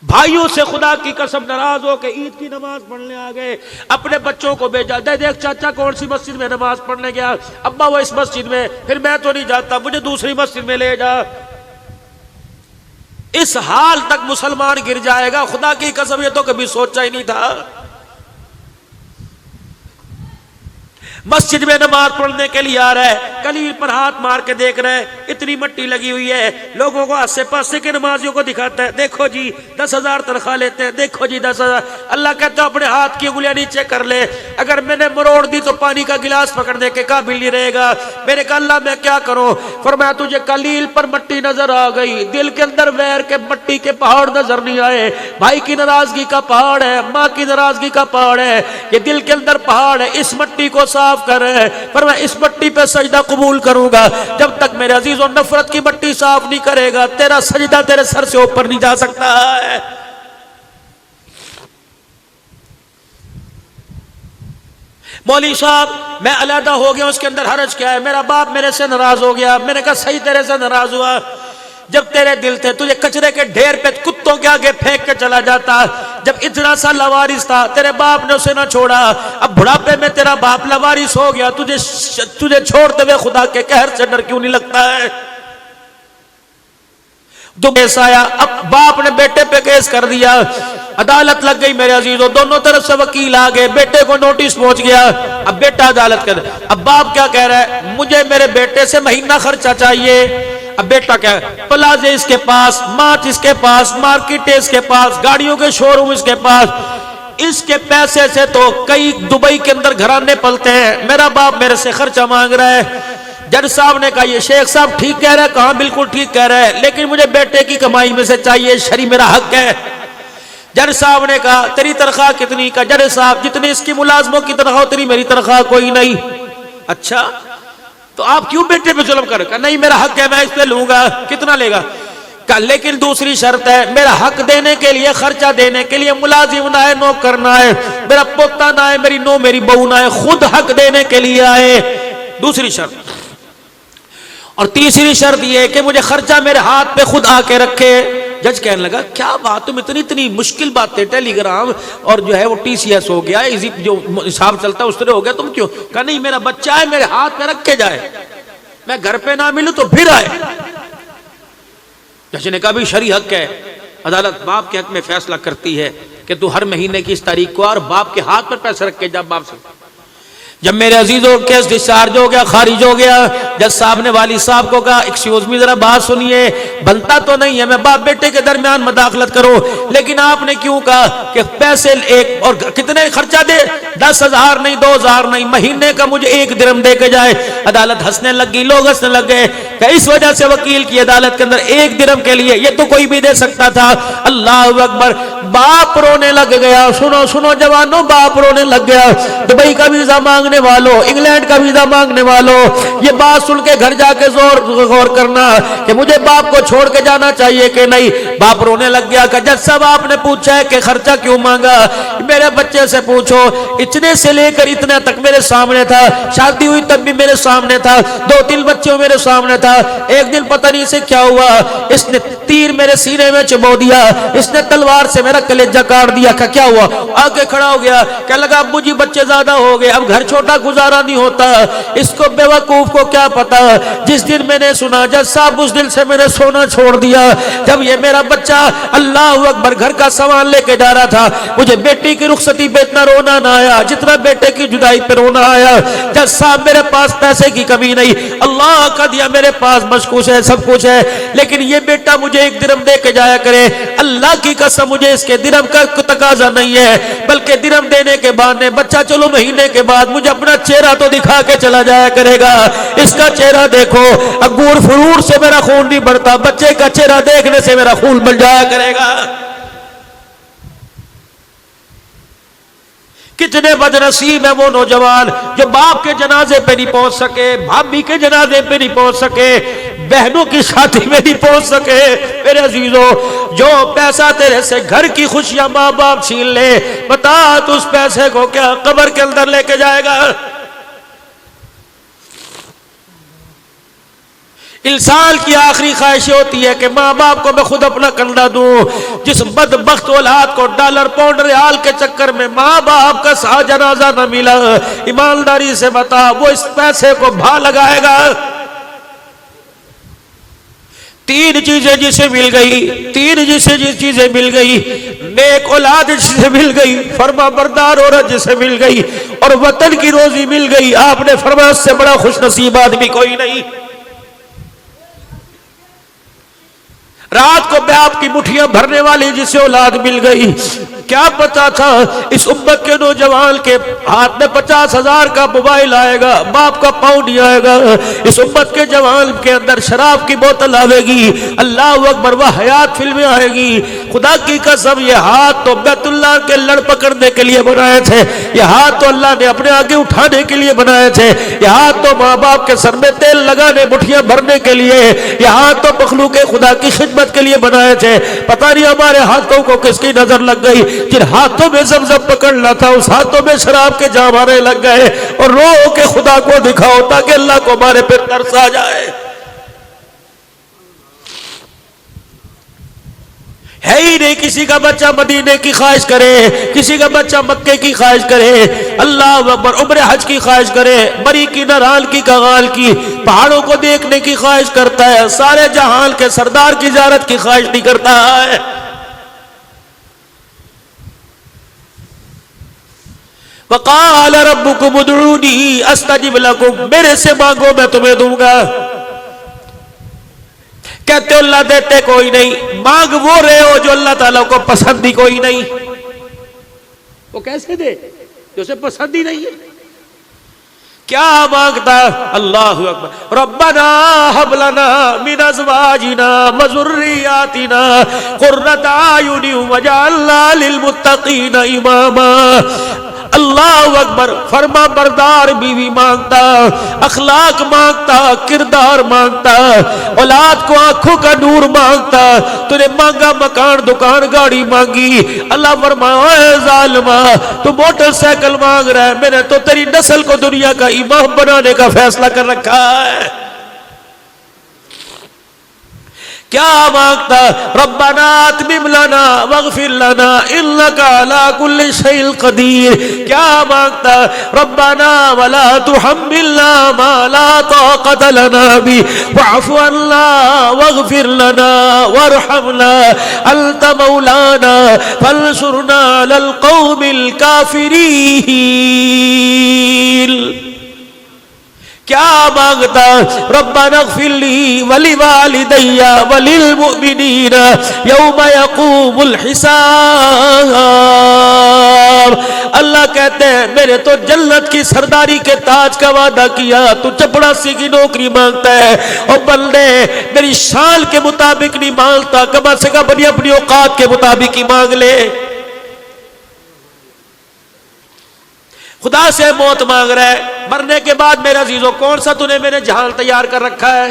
भाइयों से खुदा की कसम नाराज हो के ईद की नमाज पढ़ने आ गए, अपने बच्चों को भेजा, दे देख चाचा कौन सी मस्जिद में नमाज पढ़ने गया, अब्बा वो इस मस्जिद में, फिर मैं तो नहीं जाता, मुझे दूसरी मस्जिद में ले जा। इस हाल तक मुसलमान गिर जाएगा, खुदा की कसम ये तो कभी सोचा ही नहीं था। मस्जिद में नमाज पढ़ने के लिए आ रहा है, कलील पर हाथ मार के देख रहे हैं, इतनी मट्टी लगी हुई है, लोगों को आसे पासे के नमाजियों को दिखाता है, देखो जी 10,000 तनख्वाह लेते हैं, देखो जी 10,000। अल्लाह कहता है अपने हाथ की उंगलियां नीचे कर ले, अगर मैंने मरोड़ दी तो पानी का गिलास पकड़ने के काबिल नहीं रहेगा। मैंने कहा अल्लाह मैं क्या करूं? फरमाया तुझे कलील पर मट्टी नजर आ गई, दिल के अंदर वैर के मट्टी के पहाड़ नजर नहीं आए, भाई की नाराजगी का पहाड़ है, माँ की नाराजगी का पहाड़ है, ये दिल के अंदर पहाड़ है, इस मट्टी को साफ कर, पर मैं इस मट्टी पे सजदा कबूल करूंगा। जब तक मेरे अजीजों नफरत की मट्टी साफ नहीं करेगा, तेरा सजदा तेरे सर से ऊपर नहीं जा सकता है। मौली साहब मैं अलहदा हो गया, उसके अंदर हरज क्या है? मेरा बाप मेरे से नाराज हो गया। मैंने कहा सही, तेरे से नाराज हुआ, जब तेरे दिल थे तुझे कचरे के ढेर पे कुत्तों के आगे फेंक के चला जाता। जब इतना सा लवारिस था, तेरे बाप ने उसे ना छोड़ा, अब बुढ़ापे में तेरा बाप लवारिस हो गया, तुझे छोड़ते हुए खुदा के कहर से डर क्यों नहीं लगता है? केस आया, अब बाप ने बेटे पे केस कर दिया, अदालत लग गई मेरे अजीजों, दोनों तरफ से वकील आ गए, बेटे को नोटिस पहुंच गया। अब बेटा अदालत कर, अब बाप क्या कह रहा है? मुझे मेरे बेटे से महीना खर्चा चाहिए। अब बेटा क्या, प्लाजे इसके पास, मार्च इसके पास, मार्केट इसके पास, गाड़ियों के शोरूम इसके पास, इसके पैसे से तो कई दुबई के अंदर घराने पलते हैं, मेरा बाप मेरे से खर्चा मांग रहा है। जज साहब ने कहा ये शेख साहब ठीक कह रहे हैं, कहा बिल्कुल ठीक कह रहे हैं, लेकिन मुझे बेटे की कमाई में से चाहिए, शरी मेरा हक है। जज साहब ने कहा तेरी तनख्वाह कितनी? का जज साहब जितनी इसकी मुलाजमों की तनख्वाह उतनी मेरी तनख्वाह कोई नहीं। अच्छा तो आप क्यों बेटे पे जुल्म कर? का नहीं मेरा हक है, मैं इस पे लूंगा। कितना लेगा? का लेकिन दूसरी शर्त है, मेरा हक देने के लिए, खर्चा देने के लिए मुलाजिम ना है, नौकर ना है, मेरा पोता ना है, मेरी नो मेरी बहू ना है, खुद हक देने के लिए आए, दूसरी शर्त। और तीसरी शर्त यह कि मुझे खर्चा मेरे हाथ पे खुद आके रखे। जज कहने लगा क्या बात, तुम इतनी इतनी मुश्किल बातें, टेलीग्राम और जो है वो TCS हो गया, जो हिसाब चलता है उस तरह हो गया, तुम क्यों? कहा नहीं मेरा बच्चा है, मेरे हाथ में रख के जाए, मैं घर पे ना मिलूं तो फिर आए। जज ने कहा भी शरी हक है, अदालत बाप के हक में फैसला करती है कि तू हर महीने की इस तारीख को और बाप के हाथ पर पैसे रख के जा बाप से। जब मेरे अजीजों केस डिस्चार्ज हो गया, खारिज हो गया, जज साहब ने वाली साहब को कहा एक्सक्यूज मी जरा बात सुनिए, बनता तो नहीं है मैं बाप बेटे के दरमियान मदाखलत करूं, लेकिन आपने क्यों कहा कि पैसे एक और कितने खर्चा दे? 10,000 नहीं, 2,000 नहीं, महीने का मुझे 1 दिरहम दे के जाए। अदालत हंसने लगी, लोग हंसने लग गए। इस वजह से वकील की अदालत के अंदर 1 दिरहम के लिए ये तो कोई भी दे सकता था। अल्लाह अकबर, बाप रोने लग गया। सुनो सुनो जवानों, बाप रोने लग गया। दुबई का वीजा मांगने वालों, इंग्लैंड का वीजा मांगने वालों, ये बात सुन के घर जाके गौर करना कि मुझे बाप को छोड़ के जाना चाहिए कि नहीं। बाप रोने लग गया कि जज साहब आपने पूछा है कि खर्चा क्यों मांगा? मेरे बच्चे से पूछो, इतने से लेकर इतने तक मेरे सामने था, शादी हुई तब भी मेरे सामने था, 2-3 बच्चे मेरे सामने था। एक दिन पता नहीं से क्या हुआ, इसने तीर मेरे सीने में चुभो दिया, इसने तलवार से मेरा कलेजा काट दिया। क्या हुआ? आके खड़ा हो गया, क्या लगा अब्बू जी बच्चे ज्यादा हो गए, अब घर छोटा गुजारा नहीं होता। इसको बेवकूफ को क्या पता, जिस दिन मैंने सुना जज साहब उस दिन से मैंने सोना छोड़ दिया। जब ये मेरा बच्चा अल्लाह अकबर घर का सामान लेके जा रहा था, मुझे बेटी की रुखसती पे इतना रोना ना आया जितना बेटे की जुदाई पे रोना आया। जज साहब मेरे पास पैसे की कमी नहीं, अल्लाह का दिया मेरे पास मशकूस है, सब कुछ है, लेकिन ये बेटा मुझे 1 दिरहम दे के जाया करे। अल्लाह की कसम मुझे इसके दिरहम का तकाजा नहीं है, बल्कि दिरहम देने के बाद ने बच्चा चलो महीने के बाद मुझे अपना चेहरा तो दिखा के चला जाया करेगा। इसका चेहरा देखो, अंगूर फ्रूट से मेरा खून नहीं बढ़ता, बच्चे का चेहरा देखने से मेरा खून बढ़ जाया करेगा। कितने बदनसीब है वो नौजवान जो बाप के जनाजे पे नहीं पहुंच सके, भाभी के जनाजे पे नहीं पहुंच सके, बहनों की शादी में नहीं पहुंच सके। मेरे अजीजों, जो पैसा तेरे से घर की खुशियां माँ बाप छीन ले, बता तू उस पैसे को क्या कब्र के अंदर लेके जाएगा? इंसान की आखिरी ख्वाहिश होती है कि माँ बाप को मैं खुद अपना कंधा दूं। जिस बदबख्त औलाद को डॉलर पाउंड रियाल के चक्कर में माँ बाप का सा जनाजा न मिला, ईमानदारी से बता वो इस पैसे को भा लगाएगा? तीन चीजें जिसे मिल गई, तीन जिसे जिस चीजें मिल गई, नेक औलाद जिसे मिल गई, फरमा बरदार औरत जिसे मिल गई, और वतन की रोजी मिल गई, आपने फरमाया उससे बड़ा खुश नसीब आदमी कोई नहीं। रात को बाप की मुठियां भरने वाली जिसे औलाद मिल गई, क्या पता था इस उम्मत के नौजवान के हाथ में 50,000 का मोबाइल आएगा, बाप का पाँव नहीं आएगा। इस उम्मत के जवान के अंदर शराब की बोतल आवेगी, अल्लाह अकबर, वह हयात फिल्में आएगी। खुदा की कसम ये हाथ तो बैतुल्लाह के लड़ पकड़ने के लिए बनाए थे, ये हाथ तो अल्लाह ने अपने आगे उठाने के लिए बनाए थे, ये हाथ तो माँ बाप के सर में तेल लगाने मुठियां भरने के लिए, ये हाथ तो मखलूक खुदा की खिदमत के लिए बनाए थे। पता नहीं हमारे हाथों को किसकी नजर लग गई, जिन हाथों में ज़मज़म पकड़ना था उस हाथों में शराब के जाम आने लग गए। और रो के खुदा को दिखाओ ताकि अल्लाह को हमारे पे तरस आ जाए। है ही नहीं किसी का बच्चा मदीने की ख्वाहिश करे, किसी का बच्चा मक्के की ख्वाहिश करे, अल्लाह अकबर, उम्र हज की ख्वाहिश करे, मरी की नराल की कगाल की, पहाड़ों को देखने की ख्वाहिश करता है, सारे जहान के सरदार की ज़ियारत की ख्वाहिश नहीं करता है। वक़ाल रब्बुकुम उदऊनी अस्तजिब लकुम, मेरे से मांगो मैं तुम्हें दूंगा। कहते हो अल्लाह देते कोई नहीं, मांग वो रहे हो जो अल्लाह ताला को पसंद ही कोई नहीं। वो कैसे दे जो उसे पसंद ही नहीं है? क्या मांगता? अल्लाहु अकबर, रब्बना हब लना मिन अज़वाजिना व ज़ुर्रिय्यातिना क़ुर्रता अयुनि वजअलना लिल मुत्तक़ीना इमामा। अल्लाह अकबर, फरमा बरदार बीवी मांगता, अखलाक मांगता, किरदार मांगता, औलाद को आंखों का नूर मांगता। तूने मांगा मकान, दुकान, गाड़ी मांगी, अल्लाह फरमाया जालिमा तू मोटरसाइकिल मांग रहा है, मैंने तो तेरी नस्ल को दुनिया का इमाम बनाने का फैसला कर रखा है। क्या मांगता? रब्बना अतमिम लना वगफिर लना इन्नका अला कुल्लि शैइन कदीर। क्या मांगता? रब्बना वला तुहम्मिलना मा ला ताक़त लना बि वअफ़ु अन्ना वगफिर लना वरहमना अंत मौलाना फंसुरना अलल कौमिल काफिरीन। क्या मांगता? रब्बना इग़फ़िरली वलिवालिदैया वलिल मुमिनीना यौम यक़ूमुल हिसाब। अल्लाह कहते हैं मेरे तो जन्नत की सरदारी के ताज का वादा किया, तू चपड़ासी की नौकरी मांगता है। और बंदे मेरी शान के मुताबिक नहीं मांगता, कम से कम अपनी औकात के मुताबिक ही मांग ले। खुदा से मौत मांग रहा है, मरने के बाद मेरे अजीजों कौन सा तूने मेरे जहान तैयार कर रखा है?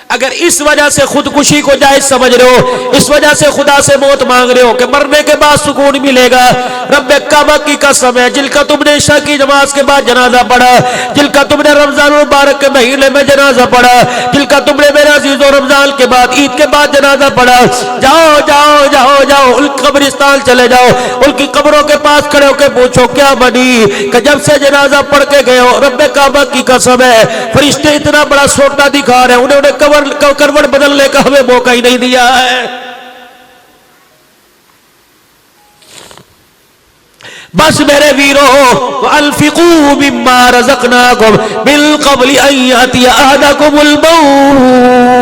अगर इस वजह से खुदकुशी को जायज समझ रहे हो, इस वजह से खुदा से मौत मांग रहे हो कि मरने के बाद सुकून मिलेगा, रब्बे काबा की कसम है जिनका तुमने इशा की नमाज के बाद जनाजा पढ़ा, जिनका तुमने रमजान मुबारक के महीने में जनाजा पढ़ा, जिनका तुमने मेरे अजीजों रमजान के बाद ईद के बाद जनाजा पढ़ा, जाओ जाओ जाओ जाओ उनके कब्रिस्तान चले जाओ, उनकी कब्रों के पास खड़े होकर पूछो क्या बनी कि जब से जनाजा पढ़ के गए हो, रब्बे काबा की कसम है फरिश्ते इतना बड़ा सोटा दिखा रहे हैं, उन्हें करवट बदलने का हमें मौका ही नहीं दिया है। बस मेरे वीरों, अल्फिकू मिम्मा रज़क़नाकुम मिन क़ब्लि अन यातिया अहदकुमुल मौत।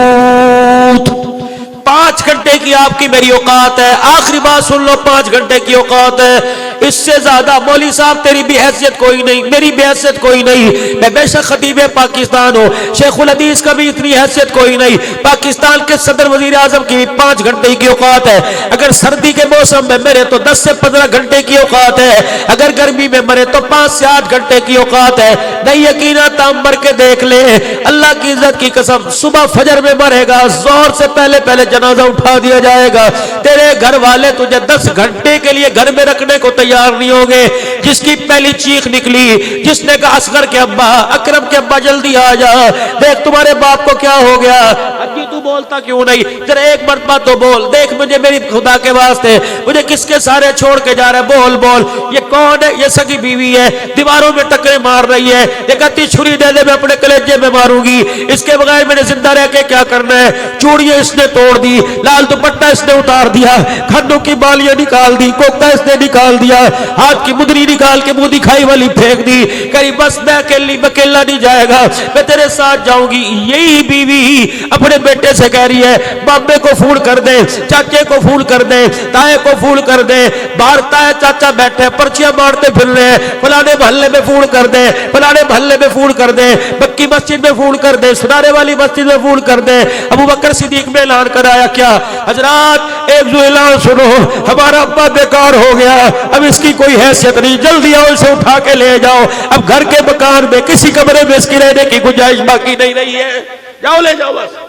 5 घंटे की आपकी मेरी औकात है, आखिरी बात सुन लो, 5 घंटे की औकात है। इससे ज्यादा मौली साहब तेरी भी हैसियत कोई नहीं, मेरी भी हैसियत कोई नहीं। मैं बेशक खतीब पाकिस्तान हूँ, शेखुल हदीस का भी इतनी हैसियत कोई नहीं। पाकिस्तान के सदर वजीर आजम की भी 5 घंटे की औकात है। अगर सर्दी के मौसम में मरे तो 10 से 15 घंटे की औकात है, अगर गर्मी में मरे तो 5 से 8 घंटे की औकात है। नहीं यकीन आता मर के देख ले, अल्लाह की इज्जत की कसम, सुबह फजर में मरेगा, जोर से पहले पहले जनाजा उठा दिया जाएगा। तेरे घर वाले तुझे 10 घंटे के लिए घर में रखने को तैयार नहीं होंगे। जिसकी पहली चीख निकली, जिसने कहा असगर के अब्बा, अकरम के अब्बा जल्दी आ जा, देख तुम्हारे बाप को क्या हो गया। अभी तू बोलता क्यों नहीं, जरा एक मरतबा तो बोल, देख मुझे मेरी खुदा के वास्ते मुझे किसके सारे छोड़ के जा रहा है, बोल बोल। ये कौन है? ये सगी बीवी है, दीवारों में टकरे मार रही है, ये कहती छुरी दे दे मैं अपने कलेजे में मारूंगी, इसके बगैर मैंने जिंदा रह के क्या करना है। चूड़ियां इसने तोड़ दी, लाल दुपट्टा इसने उतार दिया, खन्नों की बालियां निकाल दी, कोका इसने निकाल दिया, हाथ की मुदरी निकाल के मुंह दिखाई वाली फेंक दी, कहीं बस मैं अकेला नहीं जाएगा, मैं तेरे साथ जाऊंगी। यही बीवी अपने बेटे से कह रही है बाबे को फोन कर दे, चाचे को फोन कर दे, ताए को फोन कर दे, बाहर ताए चाचा बैठे पर्चियां मारते फिर रहे हैं, फलाने महल्ले में फोन कर दे, फलाने महल्ले में फोन कर दे, बक्की मस्जिद में फोन कर दे, सुनारे वाली मस्जिद में फोन कर दे। अबू बकर सिद्दीक में ऐलान कराया क्या, हजरात एक जो ऐलान सुनो, हमारा अब्बा बेकार हो गया, अब इसकी कोई हैसियत नहीं, जल्दी आओ इसे उठा के ले जाओ, अब घर के मकान में किसी कमरे में इसकी रहने की गुंजाइश बाकी नहीं रही है, जाओ ले जाओ बस।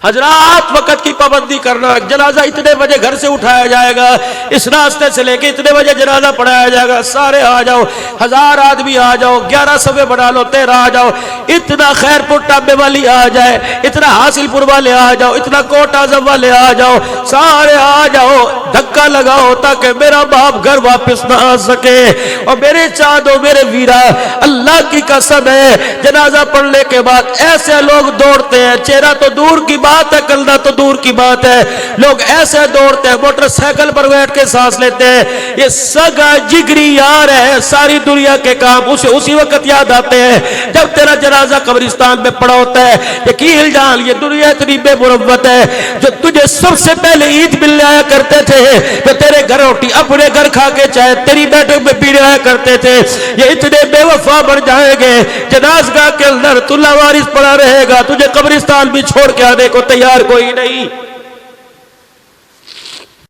हजरात वक्त की पाबंदी करना, जनाजा इतने बजे घर से उठाया जाएगा, इस रास्ते से लेके इतने बजे जनाजा पढ़ाया जाएगा, सारे आ जाओ, 1000 आदमी आ जाओ, 11 सवे बना लो, 13 आ जाओ, इतना खैरपुर टाबे वाली आ जाए, इतना हासिलपुर वाले आ जाओ, इतना कोट आजम वाले आ जाओ, सारे आ जाओ, धक्का लगाओ ताकि मेरा बाप घर वापस ना आ सके। और मेरे चाँदो मेरे वीरा, अल्लाह की कसम है, जनाजा पढ़ने के बाद ऐसे लोग दौड़ते हैं, चेहरा तो दूर की बात है, कलना तो दूर की बात है, लोग ऐसे दौड़ते हैं, मोटरसाइकिल पर बैठ के सांस लेते हैं। ये सगा जिगरी यार है, सारी दुनिया के काम उसे उसी वक्त याद आते हैं जब तेरा जनाजा कब्रिस्तान में पड़ा होता है। यकीन जान ये दुनिया इतनी बेमुरव्वत है, जो तुझे सबसे पहले ईद मिलने आया करते थे, जो तेरे घर रोटी अपने घर खा के चाहे तेरी बैठक में पीने आया करते थे, ये इतने बेवफा बन जाएंगे, जनाजगाह के अंदर तू लावारिस पड़ा रहेगा, तुझे कब्रिस्तान भी छोड़ के आने को तैयार कोई नहीं।